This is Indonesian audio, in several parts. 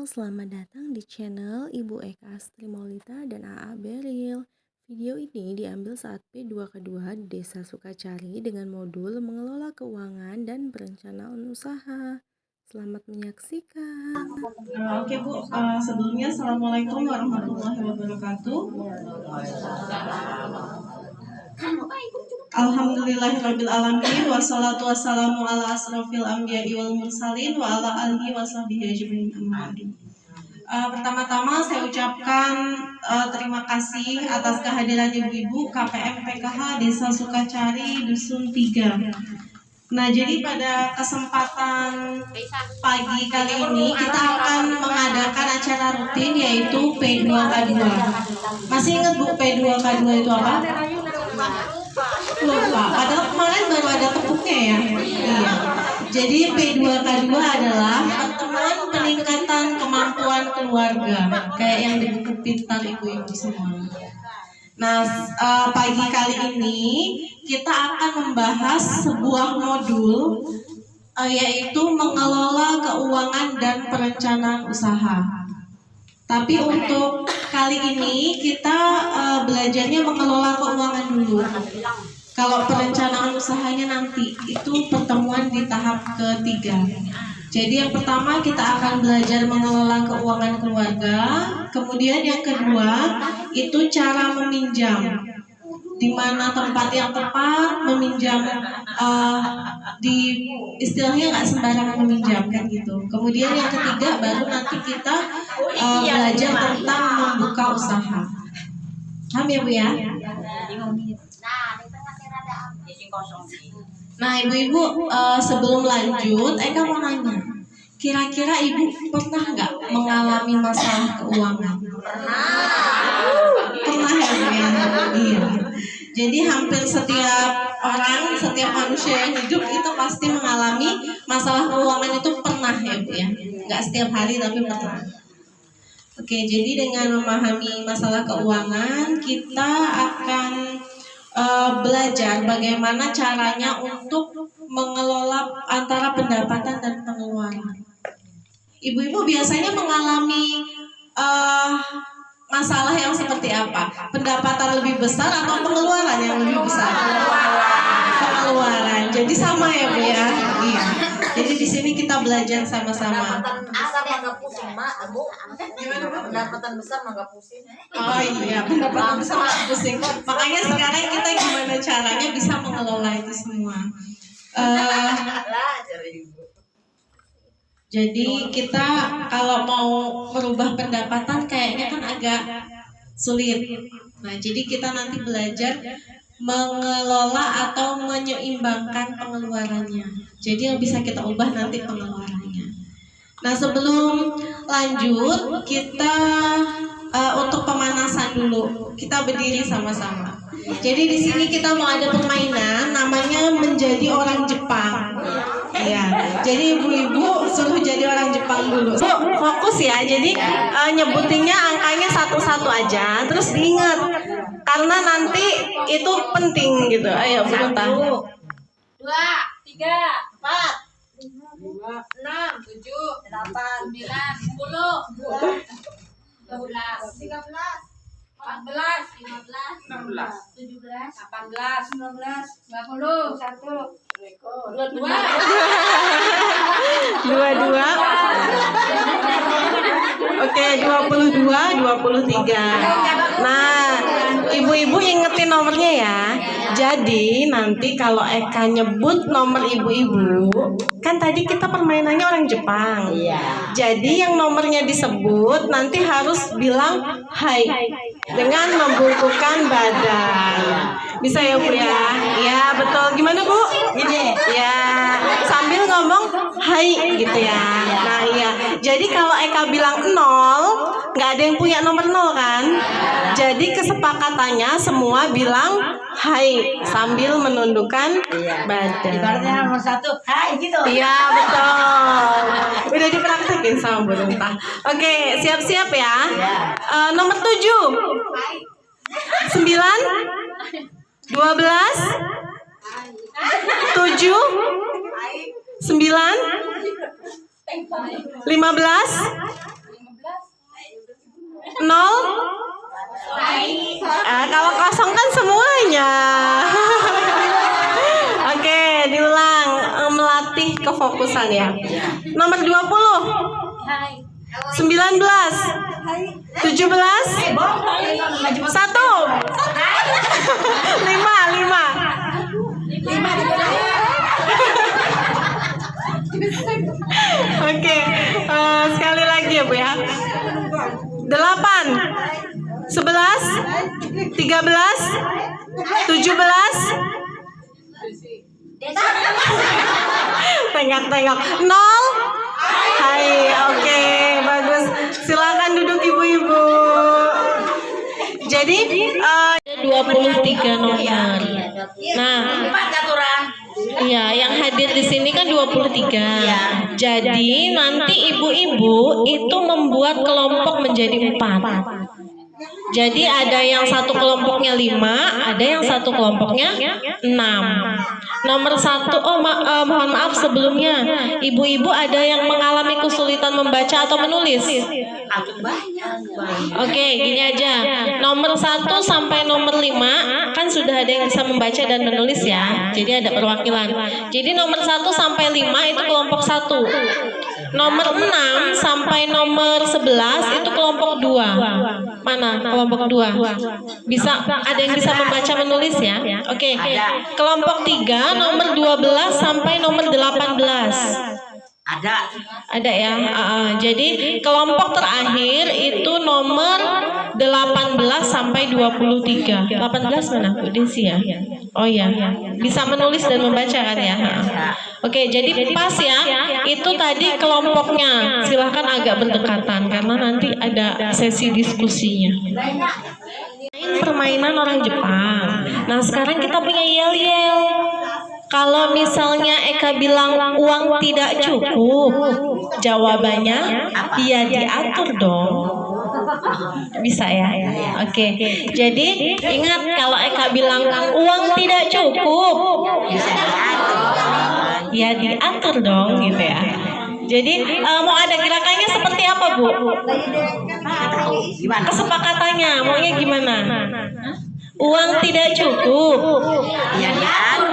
selamat datang di channel Ibu Eka Astri Maulita dan AA Beril. Video ini diambil saat P2K2 di Desa Sukacari dengan modul mengelola keuangan dan perencanaan usaha. Selamat menyaksikan. Oke Bu, sebelumnya Assalamualaikum warahmatullahi wabarakatuh. Alhamdulillahirabbil alamin wassalatu wassalamu ala asrofil anbiya'i wal mursalin wa ala alihi washabbihi ajmain amma ba'du. Pertama-tama saya ucapkan terima kasih atas kehadiran ibu-ibu KPM PKH Desa Sukacari Dusun 3. Nah, jadi pada kesempatan pagi kali ini kita akan mengadakan acara rutin yaitu P2K2. Masih ingat Bu P2K2 itu apa? Lupa. Padahal kemarin baru ada tepuknya ya. Iya. Jadi P2K2 adalah pertemuan peningkatan kemampuan keluarga, kayak yang di buku pintar ibu-ibu semua. Nah, pagi kali ini kita akan membahas sebuah modul yaitu mengelola keuangan dan perencanaan usaha. Tapi untuk kali ini kita belajarnya mengelola keuangan dulu. Kalau perencanaan usahanya nanti itu pertemuan di tahap ketiga. Jadi yang pertama kita akan belajar mengelola keuangan keluarga. Kemudian yang kedua itu cara meminjam. Di mana tempat yang tepat meminjam, di istilahnya nggak sembarangan meminjam kan gitu. Kemudian yang ketiga baru nanti kita belajar tentang membuka usaha. Paham ya Bu ya? Nah ibu-ibu, sebelum lanjut Eka mau nanya, kira-kira ibu pernah nggak mengalami masalah keuangan? Pernah ya Bu ya? Iya. Jadi hampir setiap orang, setiap manusia yang hidup itu pasti mengalami masalah keuangan itu pernah ya Bu ya? Nggak setiap hari tapi pernah. Oke, jadi dengan memahami masalah keuangan kita akan belajar bagaimana caranya untuk mengelola antara pendapatan dan pengeluaran. Ibu-ibu biasanya mengalami masalah yang seperti apa? Pendapatan lebih besar atau pengeluaran yang lebih besar? Pengeluaran. Jadi sama ya Bu ya? Iya. Jadi di sini kita belajar sama-sama. Pendapatan besar mah gak pusing. Oh iya, pendapatan besar nggak pusing. Makanya sekarang kita gimana caranya bisa mengelola itu semua. Jadi kita kalau mau merubah pendapatan kayaknya kan agak sulit. Nah, jadi kita nanti belajar mengelola atau menyeimbangkan pengeluarannya. Jadi yang bisa kita ubah nanti pengeluarannya. Nah, sebelum lanjut kita untuk pemanasan dulu. Kita berdiri sama-sama. Jadi di sini kita mau ada permainan namanya menjadi orang Jepang. Ya, jadi ibu-ibu suruh jadi orang Jepang dulu. Fokus ya. Jadi nyebutinnya angkanya satu-satu aja, terus diingat. Karena nanti itu penting gitu. Ayo beruntah. 1, 2, 3, 4, 5, 6, 7, 8, 9, 10, 12, 13, 14, 15, 16, 17, 18, 19, 20, 22. 22. Oke, 22, 23. Nah, ibu-ibu ingetin nomornya ya. Jadi nanti kalau Eka nyebut nomor ibu-ibu, kan tadi kita permainannya orang Jepang. Jadi yang nomornya disebut nanti harus bilang hai dengan membungkukkan badan. Bisa ya Bu ya? Ya betul. Gimana Bu? Gini. Ya sambil ngomong hai gitu ya. Nah iya. Jadi kalau Eka bilang 0, nggak ada yang punya nomor 0 kan? Jadi kesepakatannya semua bilang hai sambil menundukkan badan. Ibaratnya nomor 1, hai gitu. Iya betul. Udah dipraktekin sama Bu Runta. Oke, siap-siap ya. Nomor 7, 9, 12, 7, 9, 15, Nol? Kalau kosong kan semuanya. Oke, diulang. Melatih kefokusan ya. Nomor 20. 19. 17. 1. 5. Oke, sekali lagi ya Bu ya. 8. 11. 13. 17. Tengok. 0. Hai, oke, bagus. Silakan duduk ibu-ibu. Jadi 23 nomor. Nah, iya, yang hadir di sini kan 23. Jadi nanti ibu-ibu itu membuat kelompok menjadi 4. Jadi ada yang satu kelompoknya 5, ada yang satu kelompoknya 6. Nomor 1, mohon maaf sebelumnya, ibu-ibu ada yang mengalami kesulitan membaca atau menulis? Oke, gini aja. Nomor 1 sampai nomor 5 kan sudah ada yang bisa membaca dan menulis ya. Jadi ada perwakilan. Jadi nomor 1 sampai 5 itu kelompok 1. Nomor 6 sampai nomor 11 itu kelompok 2. Mana kelompok 2? Bisa ada yang bisa membaca menulis ya? Oke. Kelompok 3 nomor 12 sampai nomor 18. Ada ya. Jadi kelompok terakhir itu nomor 18 sampai 23. 18 mana Bu Desi ya? Oh ya. Bisa menulis dan membaca kan ya? Oke, jadi pas ya. Itu tadi kelompoknya. Silahkan agak berdekatan karena nanti ada sesi diskusinya. Permainan orang Jepang. Nah, sekarang kita punya yel-yel. Kalau misalnya Eka bilang uang tidak cukup, jawabannya ya diatur dong. Bisa ya? Oke. Jadi ingat kalau Eka bilang uang tidak cukup, ya diatur dong gitu ya. Jadi mau ada gerakannya seperti apa Bu? Kesepakatannya maunya gimana? Uang tidak cukup, ya diatur.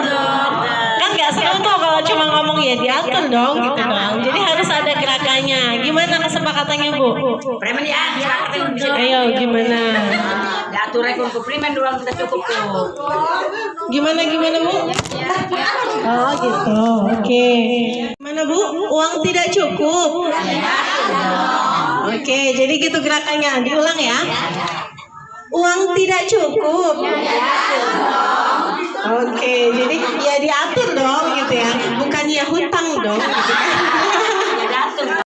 Kan nggak seru tuh kalau cuma ngomong ya diatur dong gitu dong. Jadi harus ada gerakannya. Gimana kesepakatannya Bu? Preman ya, Ayo gimana? diatur rekor preman uang kita cukup tuh. Gimana Bu? Oh gitu. Oke. Gimana Bu? Uang tidak cukup. Oke, jadi gitu gerakannya. Diulang ya. Uang tidak cukup. Oke, jadi ya diatur dong gitu ya. Bukan ya hutang dong gitu kan. Ya diatur.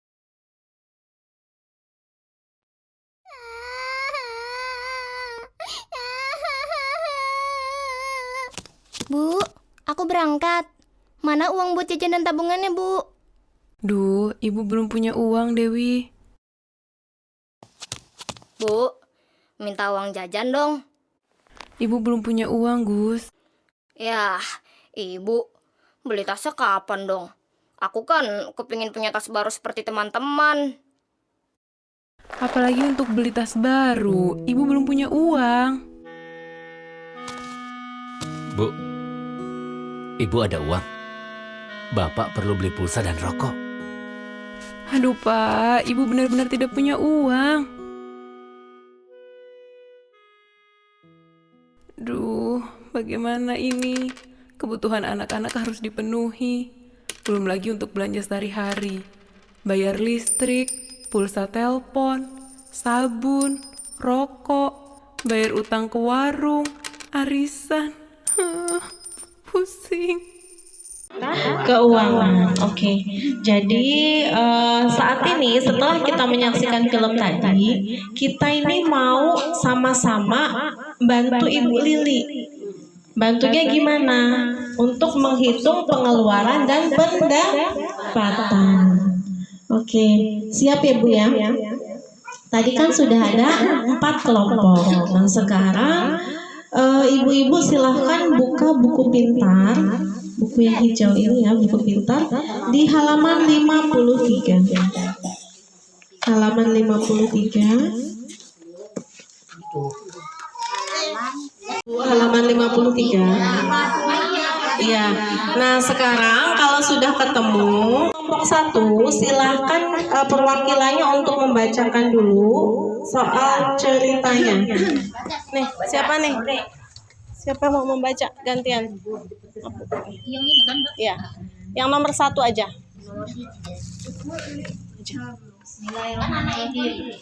Bu, aku berangkat. Mana uang buat jajan dan tabungannya, Bu? Duh, ibu belum punya uang, Dewi. Bu, minta uang jajan dong. Ibu belum punya uang, Gus. Yah, Ibu, beli tasnya kapan dong? Aku kan kepingin punya tas baru seperti teman-teman. Apalagi untuk beli tas baru, ibu belum punya uang. Bu, ibu ada uang. Bapak perlu beli pulsa dan rokok. Aduh, Pak, ibu benar-benar tidak punya uang. Duh, bagaimana ini? Kebutuhan anak-anak harus dipenuhi. Belum lagi untuk belanja sehari-hari. Bayar listrik, pulsa telepon, sabun, rokok, bayar utang ke warung, arisan. Pusing. Keuangan. Oke. Jadi saat ini setelah kita menyaksikan film tadi, kita ini mau sama-sama bantu Ibu Lili. Bantunya gimana? Untuk menghitung pengeluaran dan pendapatan. Oke, siap ya Bu ya? Tadi kan sudah ada 4 kelompok. Nah sekarang ibu-ibu silahkan buka buku pintar. Buku yang hijau ini ya, buku pintar. Di halaman 53. Halaman 53. halaman 53. Iya. Nah, sekarang kalau sudah ketemu kelompok 1, silahkan perwakilannya untuk membacakan dulu soal ceritanya. Nih, siapa nih? Siapa mau membaca gantian? Iya. Yang nomor 1 aja. Bismillahirrahmanirrahim.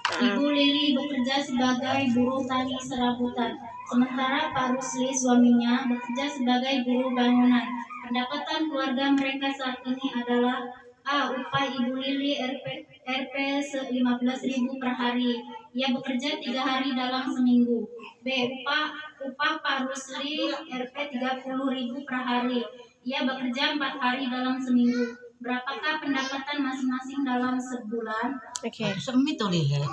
Ibu Lili bekerja sebagai buruh tani serabutan, sementara Pak Rusli suaminya bekerja sebagai buruh bangunan. Pendapatan keluarga mereka saat ini adalah: A. Upah Ibu Lili Rp 15.000 per hari. Ia bekerja 3 hari dalam seminggu. B. Upah Pak Rusli Rp 30.000 per hari. Ia bekerja 4 hari dalam seminggu. Berapakah pendapatan masing-masing dalam sebulan? Oke. Semi tuh lihat.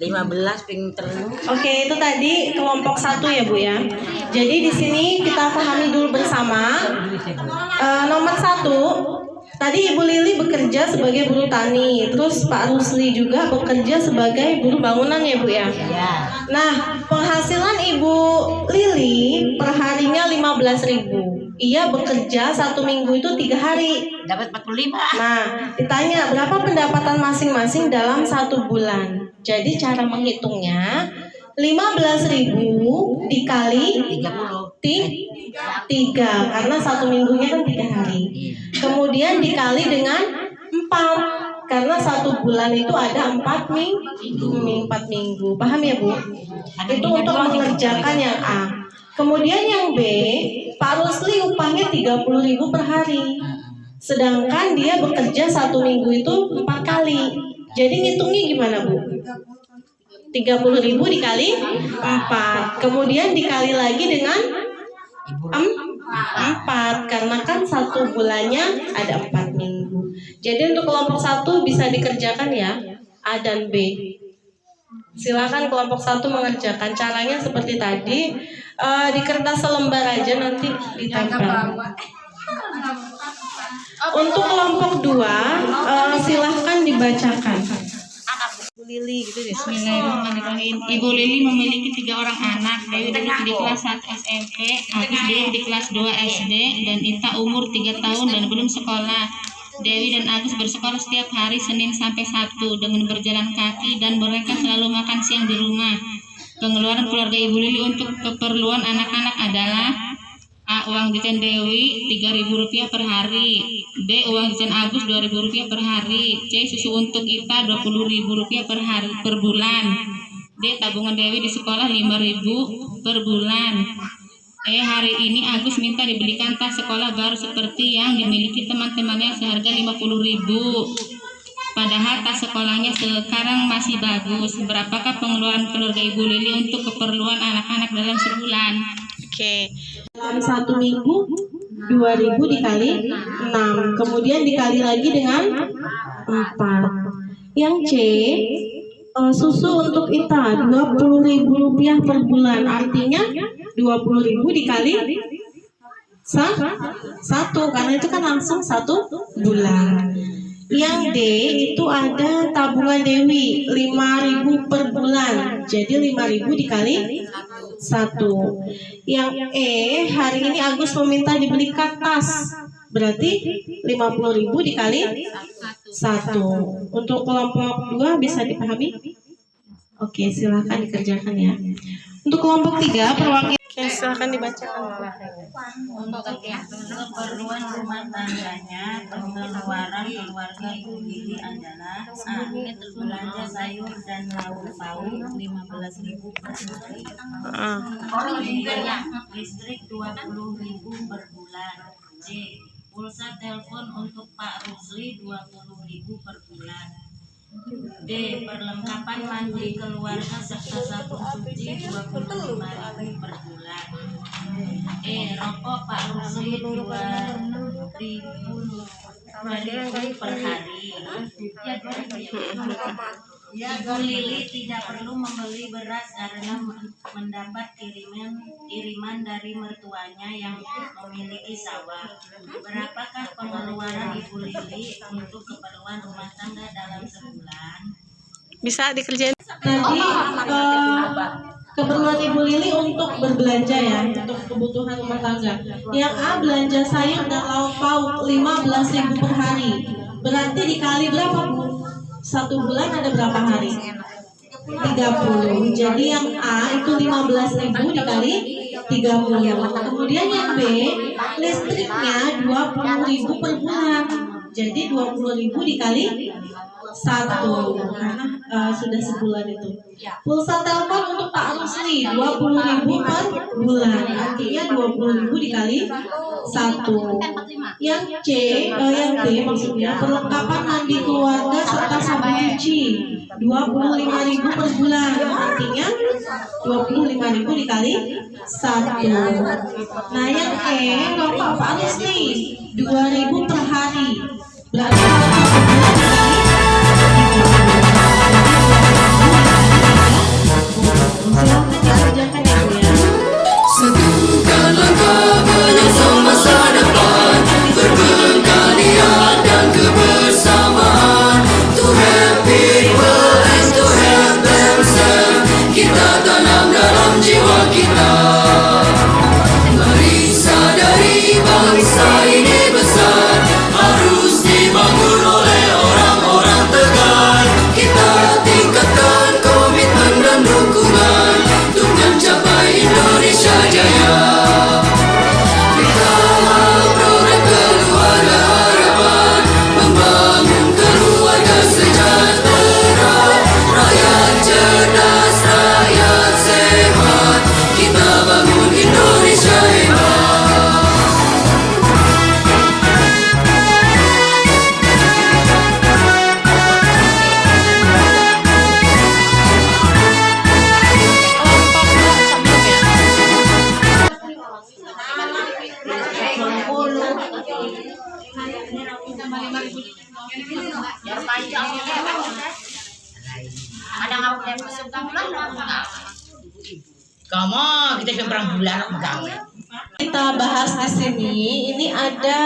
15 ping terus. Oke, itu tadi kelompok 1 ya Bu ya. Jadi di sini kita pahami dulu bersama. Nomor 1, tadi Ibu Lili bekerja sebagai buruh tani, terus Pak Rusli juga bekerja sebagai buruh bangunan ya Bu ya. Nah, penghasilan Ibu Lili perharinya 15.000. Ia bekerja 1 minggu itu 3 hari. Dapat 45. Nah, ditanya berapa pendapatan masing-masing dalam 1 bulan. Jadi cara menghitungnya 15.000 dikali 3 karena 1 minggunya kan 3 hari. Kemudian dikali dengan 4 karena 1 bulan itu ada 4 minggu. Paham ya Bu? Itu untuk mengerjakan yang A. Kemudian yang B, Pak Rusli upahnya 30.000 per hari. Sedangkan dia bekerja 1 minggu itu 4 kali. Jadi ngitungnya gimana Bu? 30.000 dikali 4. Kemudian dikali lagi dengan 4 karena kan 1 bulannya ada 4 minggu. Jadi untuk kelompok 1 bisa dikerjakan ya, A dan B. Silakan kelompok 1 mengerjakan. Caranya seperti tadi, di kertas selembar aja nanti ditempel. Untuk kelompok 2, silahkan dibacakan. Bu Lili gitu deh. Bismillahirrahmanirrahim. Ibu Lili memiliki 3 orang anak. Dewi duduk di kelas 1 SMP, Agus duduk di kelas 2 SD, dan Ita umur 3 tahun dan belum sekolah. Dewi dan Agus bersekolah setiap hari Senin sampai Sabtu dengan berjalan kaki dan mereka selalu makan siang di rumah. Pengeluaran keluarga Ibu Lili untuk keperluan anak-anak adalah: A. Uang jajan Dewi Rp3.000 per hari. B. Uang jajan Agus Rp2.000 per hari. C. Susu untuk Ita Rp20.000 per hari per bulan. D. Tabungan Dewi di sekolah Rp5.000 per bulan. E. Hari ini Agus minta dibelikan tas sekolah baru seperti yang dimiliki teman-temannya seharga Rp50.000. Padahal tas sekolahnya sekarang masih bagus. Berapakah pengeluaran keluarga Ibu Lili untuk keperluan anak-anak dalam sebulan? Oke. Dalam 1 minggu 2.000 dikali 6. Kemudian dikali lagi dengan 4. Yang C, susu untuk Ita Rp20.000 per bulan. Artinya 20.000 dikali 1 karena itu kan langsung 1 bulan. Yang D itu ada tabungan Dewi 5.000 per bulan. Jadi 5.000 dikali 1. Yang E, hari ini Agus meminta dibelikan tas. Berarti 50.000 dikali 1. Untuk kelompok 2 bisa dipahami? Oke, silakan dikerjakan ya. Untuk kelompok 3 perwakilan. Oke, silakan dibacakan. Untuk keperluan rumah tangganya, pengeluaran keluarga Ibu Lili adalah: A. Belanja sayur dan lauk pauk Rp15.000 per hari. Listrik Rp20.000 per bulan. C. Pulsa telepon untuk Pak Rusli Rp20.000 per bulan. D. Perlengkapan mandi keluarga serta sabun cuci Rp25.000 per bulan. E. Rokok Pak Rusli Rp2.000 per hari. Ibu Lili tidak perlu membeli beras karena mendapat kiriman dari mertuanya yang memiliki sawah. Berapakah pengeluaran Ibu Lili untuk keperluan rumah tangga dalam sebulan? Bisa dikerjain. Tadi Keperluan Ibu Lili untuk berbelanja ya, untuk kebutuhan rumah tangga. Yang A, belanja sayur dan lauk pauk 15.000 per hari. Berarti dikali berapa Bu? 1 bulan ada berapa hari? 30. Jadi yang A itu 15.000 dikali 30. Kemudian yang B, listriknya 20.000 per bulan. Jadi 20.000 dikali 1 karena sudah sebulan itu. Pulsa telepon untuk Pak Rusli 20.000 per bulan. Artinya 20.000 dikali 1. Yang C, yang D maksudnya perlengkapan mandi keluarga serta sabun cuci 25.000 per bulan. Artinya 25.000 dikali 1. Nah yang E kelompok Pak Rusli 2.000 per hari. Berarti Satukan langkah menyongsong masa depan, berbekalian dan kebersamaan. To have people and to have themselves, kita tanam dalam jiwa kita. Mari sadari bangsa ini besar, harus dibangun oleh orang-orang tegar. Kita tingkatkan komitmen dan dukungan untuk mencapai Indonesia Jaya. Kita program keluarga harapan, membangun keluarga sejahtera, rakyat cerdas, rakyat sehat. Kita bangun Indonesia hebat. Kamu kita seberang bulan megang. kita bahas di sini, ini ada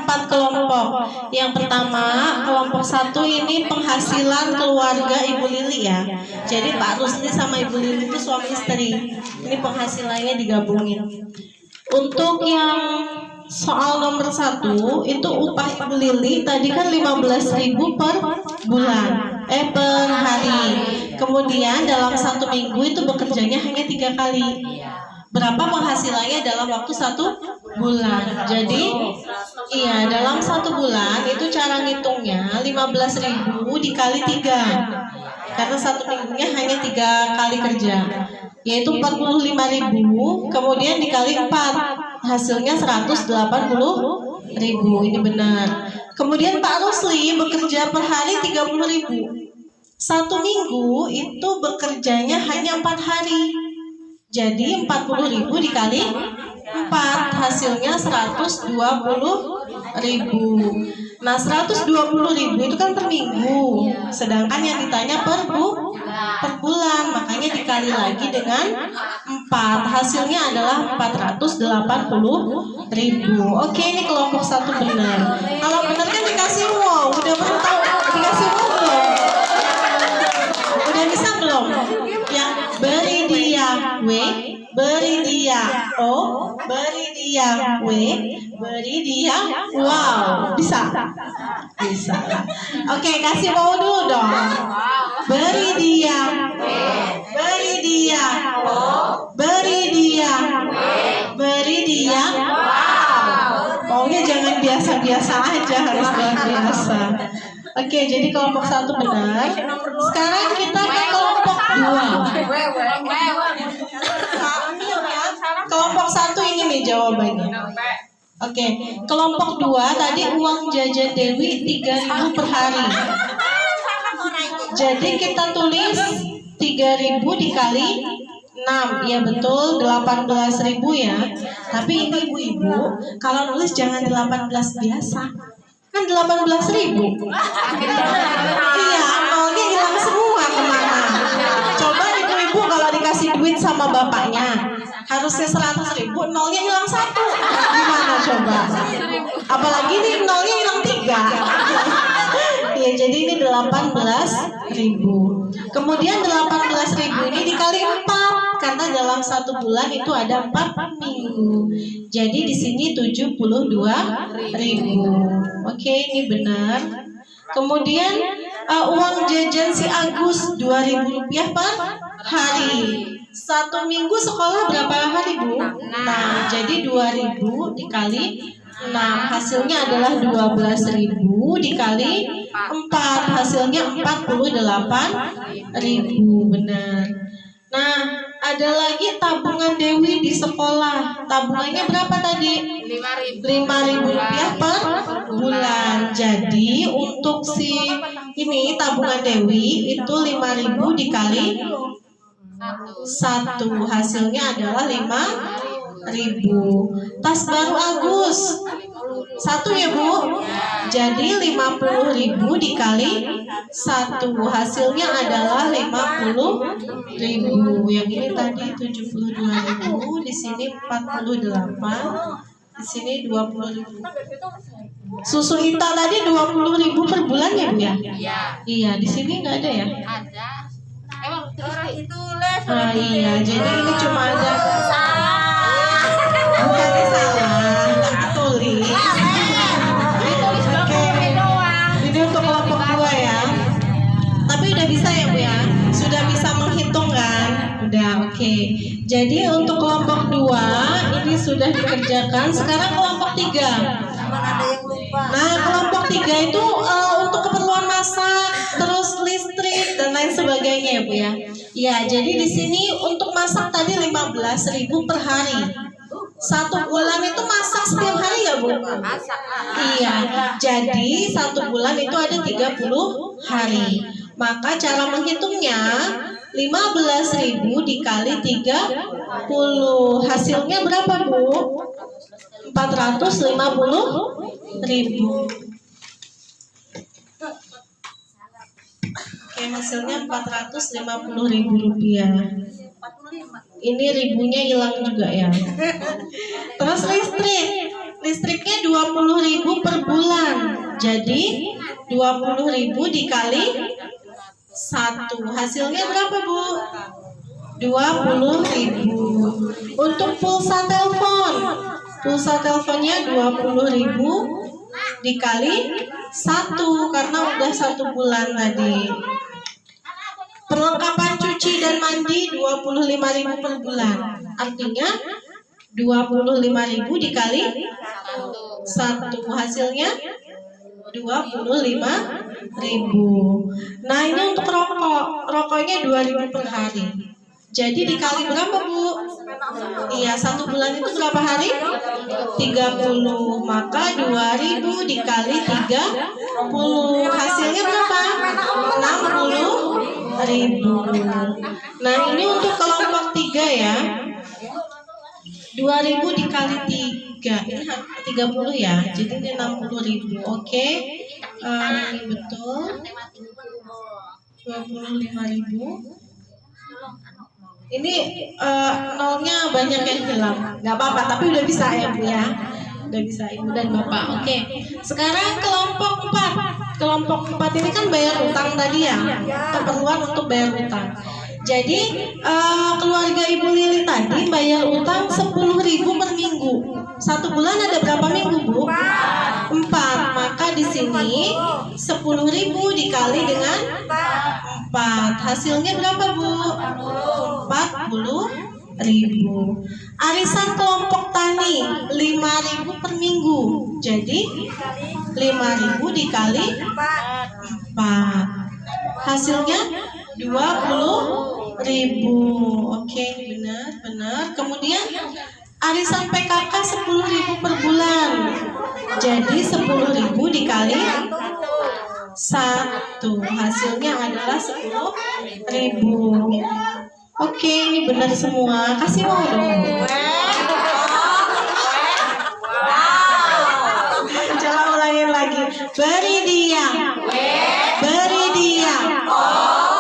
4 kelompok. Yang pertama, kelompok 1 ini penghasilan keluarga Ibu Lili ya. Jadi Pak Rusli sama Ibu Lili itu suami istri. Ini penghasilannya digabungin. Untuk yang soal nomor 1 itu upah Ibu Lili tadi kan 15.000 per bulan, per hari. Kemudian dalam 1 minggu itu bekerjanya hanya 3 kali. Berapa penghasilannya dalam waktu 1 bulan? Jadi iya, dalam 1 bulan itu cara ngitungnya 15.000 dikali 3. Karena 1 minggunya hanya 3 kali kerja, yaitu 45.000, kemudian dikali 4, hasilnya 180.000. Ini benar. Kemudian Pak Rusli bekerja per hari 30.000. 1 minggu itu bekerjanya hanya 4 hari. Jadi 40.000 dikali 4, hasilnya 120.000. Nah 120.000 itu kan per minggu, sedangkan yang ditanya per bulan, makanya dikali lagi dengan 4, hasilnya adalah 480.000. Oke, ini kelompok 1 benar. Kalau benar kan dikasih wow, udah pernah tahu dikasih wow belum? Udah bisa belum? Yang beri dia W, beri dia O, beri dia W, beri dia wow. Bisa? Bisa. Oke, kasih wow dulu dong. Beri dia W, beri dia O, beri dia W, beri dia wow. Maunya jangan biasa-biasa aja, harus luar biasa. Oke, jadi kelompok 1 benar. Sekarang kita ke kelompok 2. Kelompok 1 ini nih jawabannya. Oke, kelompok 2 tadi uang jajan Dewi 3.000 per hari. Jadi kita tulis 3.000 dikali 6, ya betul 18.000 ya. Tapi ini ibu-ibu kalau nulis jangan 18 biasa, kan 18.000. Iya, nolnya hilang semua kemana. Coba ibu-ibu kalau dikasih duit sama bapaknya harusnya 100.000, nolnya hilang 1. Gimana coba? Apalagi nih nolnya hilang 3. Ya jadi ini 18.000. Kemudian 18.000 ini dikali 4. Karena dalam 1 bulan itu ada 4 minggu. Jadi di sini 72.000. Oke, ini benar. Kemudian uang jajan si Agus 2.000 rupiah per hari. 1 minggu sekolah berapa hari, Bu? Nah, jadi 2.000 dikali 6 hasilnya adalah 12.000 dikali 4 hasilnya 48.000. Benar. Nah, ada lagi tabungan Dewi di sekolah. Tabungannya berapa tadi? 5.000 rupiah per bulan. Jadi untuk si ini tabungan Dewi itu 5.000 dikali 1 hasilnya adalah 5.000. Tas baru Agus 1 ya, Bu. Jadi 50.000 dikali 1 hasilnya adalah 50.000. Yang ini tadi 72.000, di sini 48, di sini 20.000. Susu Ita tadi 20.000 per bulan ya, Bu ya? Iya, di sini nggak ada ya? Ah, iya, jadi ini cuma ada bukannya salah, tapi tulis. Oke, ini untuk kelompok 2 ya. Tapi udah bisa ya, Bu ya? Sudah bisa menghitung kan? Udah, oke. Jadi untuk kelompok 2 ini sudah dikerjakan. Sekarang kelompok 3. Nah, kelompok 3 itu untuk keperluan masak, terus listrik dan lain sebagainya ya, Bu ya. Ya, jadi di sini untuk masak tadi 15.000 per hari. 1 bulan itu masak setiap hari ya, Bu? Iya. Jadi 1 bulan itu ada 30 hari. Maka cara menghitungnya 15.000 dikali 30. Hasilnya berapa, Bu? 450.000. Oke, hasilnya 450.000 rupiah. Ini ribunya hilang juga ya. Terus listriknya 20.000 per bulan. Jadi 20.000 dikali 1 hasilnya berapa, Bu? 20.000. Untuk pulsa teleponnya 20.000 dikali 1 karena udah 1 bulan tadi. Perlengkapan cuci dan mandi 25.000 per bulan. Artinya 25.000 dikali 1 hasilnya 25.000. Nah, ini untuk rokoknya 2.000 per hari. Jadi dikali berapa, Bu? Iya, 1 bulan itu berapa hari? 30. Maka 2.000 dikali 30. Hasilnya berapa? 60.000. Nah, ini untuk kelompok 3 ya. 2.000 dikali 3. Ini 30 ya. Jadi ini 60.000. Oke. Ini betul. 25.000. Ini nolnya banyak yang hilang. Gak apa-apa, tapi udah bisa ya, Bu ya. Udah bisa Ibu dan Bapak. Oke. Sekarang kelompok 4. Kelompok 4 ini kan bayar utang tadi ya. Keperluan untuk bayar utang. Jadi keluarga Ibu Lili tadi bayar utang 10.000 per minggu. 1 bulan ada berapa minggu, Bu? 4. Maka di sini 10.000 dikali dengan 4. Hasilnya berapa, Bu? 40.000. Arisan kelompok tani 5.000 per minggu. Jadi 5.000 dikali 4. Hasilnya 20.000. Oke, benar. Kemudian arisan PKK 10.000 per bulan. Jadi 10.000 dikali 1. Hasilnya adalah 10.000. Oke, ini benar semua. Kasih mau dong. Coba ulangin lagi. Beri dia. Beri dia.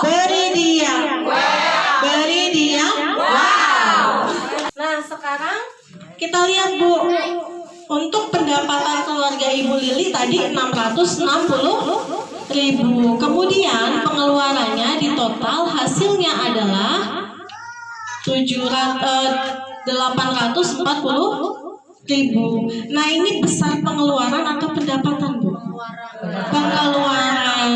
Beri dia. Beri dia. Wow. Nah, sekarang kita lihat, Bu. Untuk pendapatan keluarga Ibu Lili tadi 660.000. Kemudian pengeluarannya di total hasilnya adalah 7 840.000. Nah, ini besar pengeluaran atau pendapatan, Bu? Pengeluaran.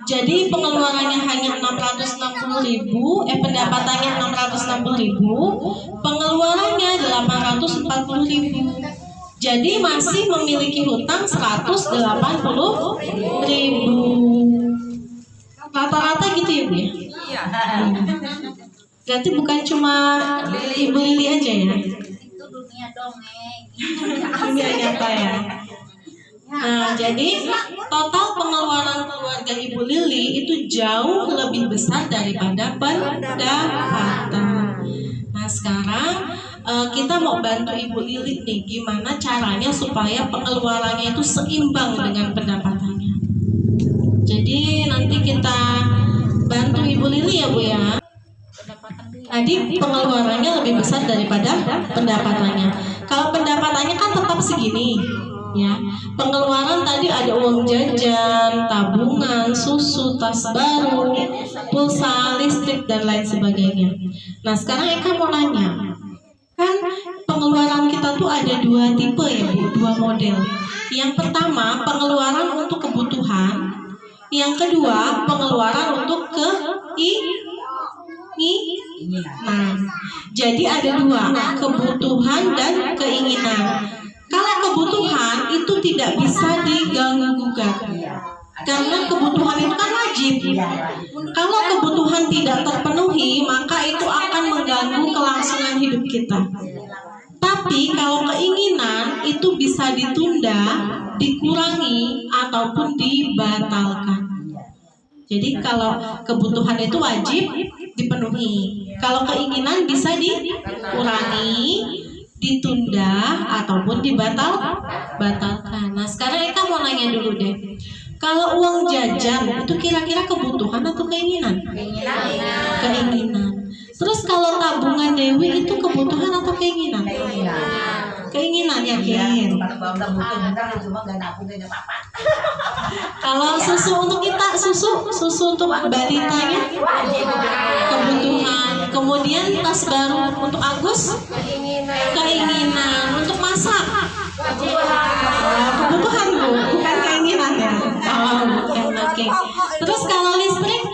Jadi pengeluarannya hanya 660.000, pendapatannya 660.000, pengeluarannya 840.000. Jadi masih memiliki hutang 180.000. Rata-rata gitu ya, Bu ya? Iya. Berarti bukan cuma Ibu Lili aja ya? Itu dunia dongeng. Dunia nyata ya. Nah, jadi total pengeluaran keluarga Ibu Lili itu jauh lebih besar daripada pendapatan. Nah, sekarang kita mau bantu Ibu Lili nih, gimana caranya supaya pengeluarannya itu seimbang dengan pendapatannya. Jadi nanti kita bantu Ibu Lili ya, Bu ya. Tadi pengeluarannya lebih besar daripada pendapatannya. Kalau pendapatannya kan tetap segini, ya. Pengeluaran tadi ada uang jajan, tabungan, susu, tas baru, pulsa, listrik dan lain sebagainya. Nah, sekarang Eka mau nanya, kan pengeluaran kita tuh ada dua tipe ya, Bu, dua model. Yang pertama pengeluaran untuk kebutuhan, yang kedua pengeluaran untuk keinginan. Jadi ada dua, kebutuhan dan keinginan. Kalau kebutuhan itu tidak bisa diganggu gugat, karena kebutuhan itu kan wajib. Kalau kebutuhan tidak terpenuhi, maka itu akan mengganggu kelangsungan hidup kita. Tapi kalau keinginan itu bisa ditunda, dikurangi, ataupun dibatalkan. Jadi kalau kebutuhan itu wajib dipenuhi, kalau keinginan bisa dikurangi, ditunda, ataupun dibatalkan. Nah, sekarang Eka mau nanya dulu deh, kalau uang jajan itu kira-kira kebutuhan atau keinginan? Keinginan. Terus kalau tabungan Dewi itu kebutuhan atau keinginan? Keinginan, yakin. Kalau susu untuk kita, susu untuk balitanya kebutuhan. Kemudian tas baru untuk Agus keinginan. Untuk masak kebutuhan, Bu, bukan keinginan ya. Oh, bukan. Oke. Terus kalau listrik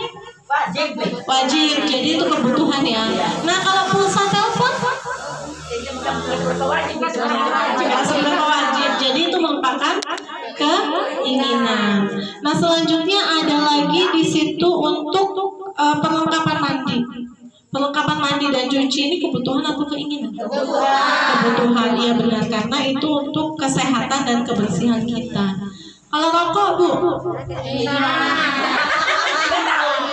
wajib, jadi itu kebutuhan ya. Nah, kalau pulsa telepon nggak seberapa wajib, jadi itu merupakan keinginan. Nah, selanjutnya ada lagi di situ untuk perlengkapan mandi. Perlengkapan mandi dan cuci ini kebutuhan atau keinginan? Kebutuhan, ya benar, karena itu untuk kesehatan dan kebersihan kita. Kalau rokok, Bu?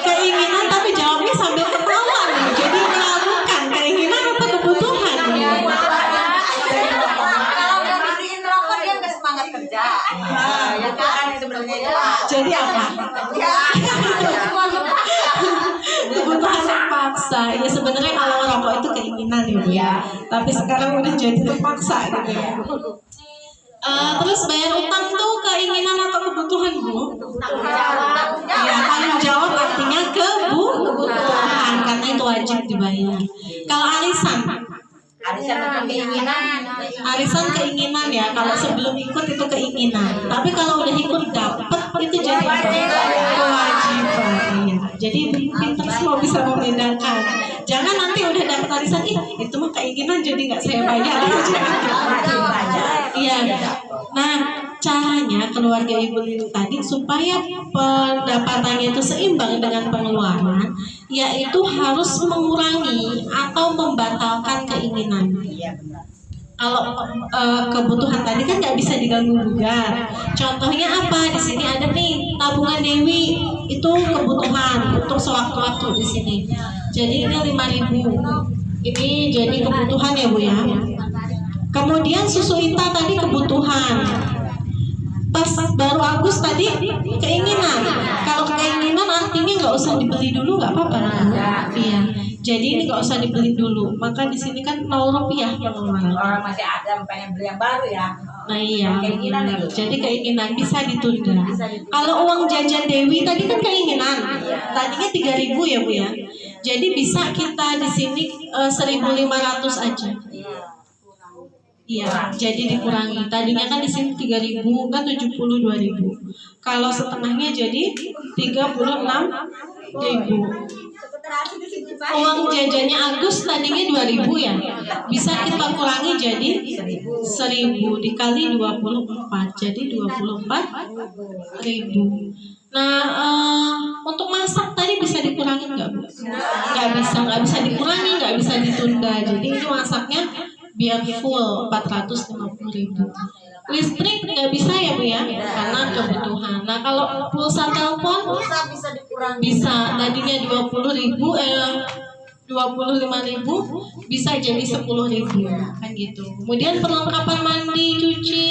Keinginan, tapi jawabnya sambil ketawa nih. Jadi melakukan keinginan atau kebutuhan? Jadi apa? Kebutuhan terpaksa. Ya sebenarnya kalau rokok itu keinginan ya, Bu ya. Tapi sekarang udah jadi terpaksa gitu ya. Terus bayar utang tuh keinginan atau kebutuhan, Bu? Ya, tanggung jawab artinya kebutuhan, karena itu wajib dibayar. Kalau arisan keinginan ya. Kalau sebelum ikut itu keinginan, tapi kalau udah ikut dapet itu jadi kewajiban. Ya. Jadi pinter semua bisa membedakan. Jangan nanti udah dapet arisan, itu mah keinginan jadi nggak saya bayar. Iya. Nah, caranya keluarga Ibu Lili tadi supaya pendapatannya itu seimbang dengan pengeluaran, yaitu harus mengurangi atau membatalkan keinginan. Kalau kebutuhan tadi kan nggak bisa diganggu gugat. Contohnya apa? Di sini ada nih tabungan Dewi, itu kebutuhan untuk sewaktu-waktu di sini. Jadi ini 5.000. Ini jadi kebutuhan ya, Bu ya. Kemudian susu Ita tadi kebutuhan. Pas baru Agus tadi keinginan. Kalau keinginan artinya nggak usah dibeli dulu, nggak apa-apa. Iya. Jadi ini nggak usah dibeli dulu. Maka di sini kan 0 rupiah pengeluaran. Orang masih ada pengen beli yang baru ya. Nah iya. Keinginan itu. Jadi keinginan bisa ditunda. Kalau uang jajan Dewi tadi kan keinginan. tadinya 3.000 ya Bu ya. Jadi bisa kita di sini 1.500 aja. Iya, jadi dikurangi. Tadinya kan di sini 3.000 kan 72.000. Kalau setengahnya jadi 36.000. Uang jajannya Agus tadinya 2.000 ya. Bisa kita kurangi jadi 1.000 dikali 24 jadi 24.000. Nah, untuk masak tadi bisa dikurangi nggak Bu? Nggak bisa dikurangi, nggak bisa ditunda. Jadi ini masaknya biar full 450.000. Listrik nggak bisa ya Bu ya, karena kebutuhan. Nah kalau pulsa telepon bisa tadinya 25.000 bisa jadi 10.000 kan gitu. Kemudian perlengkapan mandi, cuci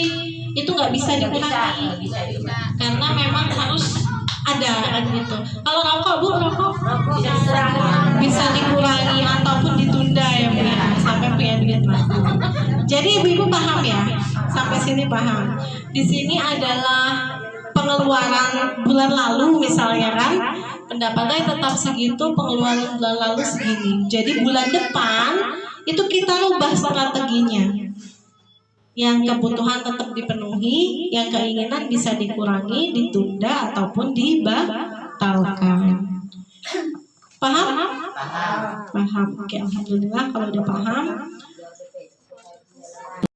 itu nggak bisa dikurangi karena memang harus ada kan gitu. Kalau rokok Bu, rokok bisa dikurangi ataupun ditunda ya Bu ya, sampai punya duit lagi. Jadi ibu-ibu paham ya, sampai sini paham. Di sini adalah pengeluaran bulan lalu misalnya kan, pendapatnya tetap segitu, pengeluaran bulan lalu segini. Jadi bulan depan itu kita rubah strateginya. Yang kebutuhan tetap dipenuhi, yang keinginan bisa dikurangi, ditunda ataupun dibatalkan. Paham? Paham. Oke, alhamdulillah kalau udah paham.